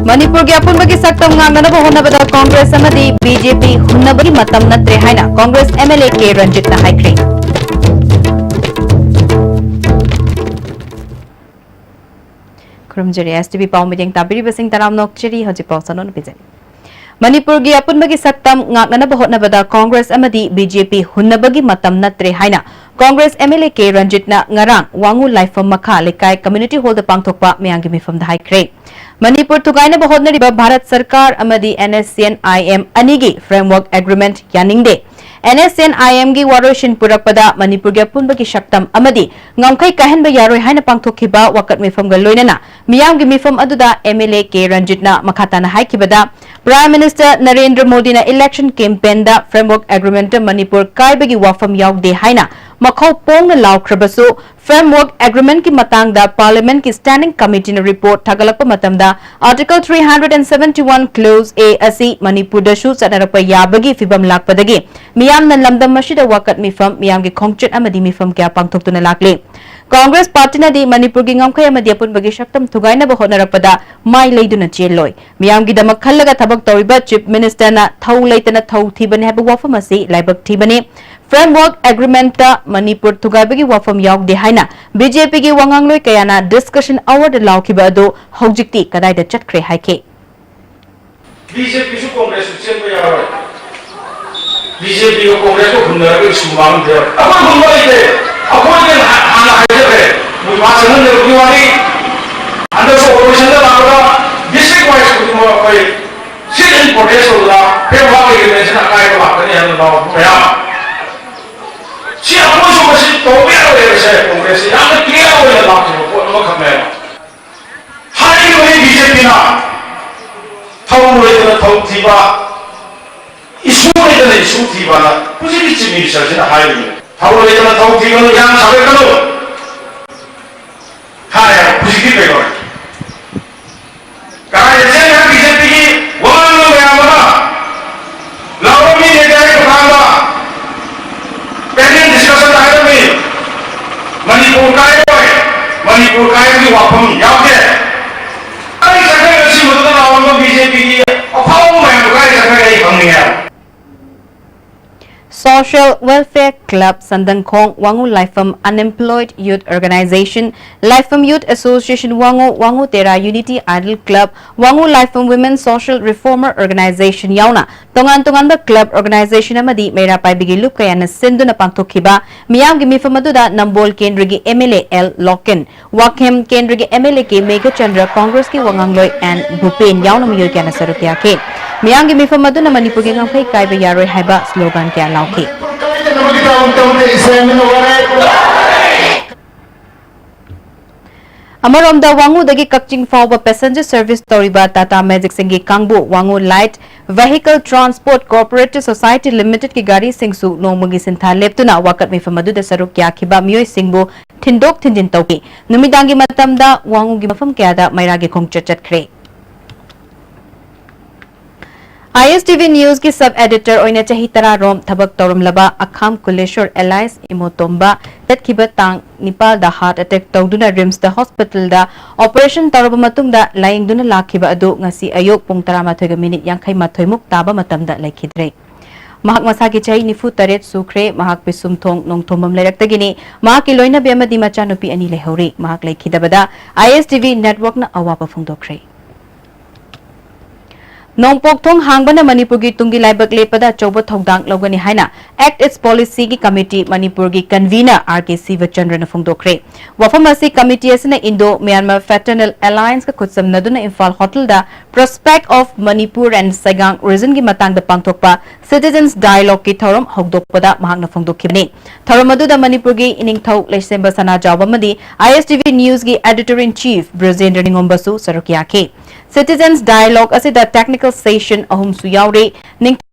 मणिपुर की अपुनबगी सक्तम nganganaba honabada Congress amadi BJP हुन्नबगी matam natre haina Congress MLA के रंजित na haikre खुरमजरी एसटीवी पाउ मिटिंग ताबिरी बसिंग तराम नोकचरी हजि पाउसनोन बिजन मणिपुर की अपुनबगी सक्तम nganganaba honabada Congress amadi BJP हुन्नबगी matam natre haina Congress MLA के रंजित ना ngarang wangu laifam makha lekai community hall da pangthokpa myangi mifam da haikre Manipur थुगाइना बहोदनरी Bharat सरकार अमदी NSCN-IM अनिगी फ्रेमवर्क एग्रीमेंट यानिंगदे NSCN-IM गी वारोशिन पुरकपदा मणिपुर गे पुनबगी शक्तम अमदी ngamkhai kahенba yaroy haina pangthokhiba wakat mifam ga loinana miyam gi mifam aduda MLA के रंजितना मखाताना हाइखिबदा prime minister Narendra Modi ना election campaign दा framework agreement Manipur काइबगी वाफम यावदे हाइना मखौ पोंग लाउख्रबसु फ्रेमवर्क एग्रीमेंट की मतंगदा पार्लियामेंट की स्टैंडिंग कमिटी ने रिपोर्ट थगलप मतमदा आर्टिकल 371 क्लोज ए असि मणिपुर दशु सनरप याबगी फिबम लाकपदगी मियाम न लमदम मशिदा वकत मिफम मियाम के खोंगचट अमदी मिफम क्या पांगथोक्तुना लाकले कांग्रेस पार्टी नदी मणिपुर की ngamkhai amadi apunbagi shaktam thugaina ba honarappada mai leiduna cheloi miyam gi damak khallaga thabak tawriba chief minister na thau leitana thau thibane haba wafam asi laibak thibane framework agreement ta manipur thugaibagi wafam yauk de haina BJP gi wangangloi kayana discussion hour da laukhiba ado hojikti kadai da chatkre haike BJP su congress su chen ba yaroi BJP ko congress ko hunna ga sumang de apun hunna ite apun ke hana haide re muwasan ne ruwani anda so operation da laga district wise ko mo koi sit in protest hola pe wa ke ne sana kai ba ne han ba ya si apun so si to be re se congress ya ne clear ho la ba ko no khame hai ko BJP na thau re da thau thi ba isu re da isu thi ba na kuji ki chimi sa jina hai ni thau re da thau thi ba yang sabe kalo hai kuji ki pe ko kai je ya BJP ki wan lo ya ba lao mi ne da ko khang ba pending discussion hai mi manipur kai ki wapam yaw ke ai sakhe si mo da lao lo BJP ki aphau mai ko kai sakhe ai khang ni ya Social Welfare Club Sandangkhong Wangu Laifam Unemployed Youth Organization Laifam Youth Association Wangu Tera Unity Idol Club Wangu Laifam Women Social Reformer Organization Yauna Tongan the club organization amadi Mera Paibigi Lup Kayana Sinduna Pangthokhiba Miyam gi mifam aduda Nambol Kendrigi MLA L Loken Wakhem Kendrigi MLA ke Mega Chandra Congress ki Wangangloi and Bhupen Yauna Miyoy Kana Sarukya ke Miyam gi mifam aduna Manipur gi ngamkhai kaiba yaroi haiba slogan kya lauke Amaromda Wangu dagi Kakching Fauba passenger service toriba Tata Magic Singi Kangbu Wangu Light Vehicle Transport Cooperative Society Limited ki gari singsu nomagi sintha leptuna wakat mifamadu da saruk yakhiba miyoi singbu thindok thinjin tawpi numidangi matamda Wangu gi mafam kyada mairagi khongchat chatkre ISTV News की sub editor ओइना चाही तरा रोम थबक तौरम लबा अखाम Kuleshwar alias इमोतोम्बा तत्खिबा तांग निपाल दा heart attack तौदुना RIMS दा hospital दा operation तौरब मतुंग दा लाइंगदुना लाखिबा अदु ngasi ayok pung 13 minute 58 muk taba matamda laikhidre mahak masa ki chahi nifu taret sukre mahak pisum thong nong thomam lairaktegini mahak ki loina be amadi macha nupi ani lehori mahak laikhidabada ISTV network na awapa phungdokre Nongpok thong hangbana Manipur gi tungi laibak lepada choba thongdang logani haina act its policy gi committee Manipur gi convener RK Sivachandra na phungdokre wafam asi committee asina Indo Myanmar Fraternal Alliance ka khutsam naduna Imphal hotel da prospect of Manipur and Saigang region gi matang da pangthokpa citizens dialogue ki thorom hogdokpada mahak na phungdokhibni thorom adu da Manipur gi iningthau leisemba sana jawamadi ISTV News gi editor in chief Brajendra Ningombasu sarukya ke Citizens Dialogue asida technical session ahum su yaure ning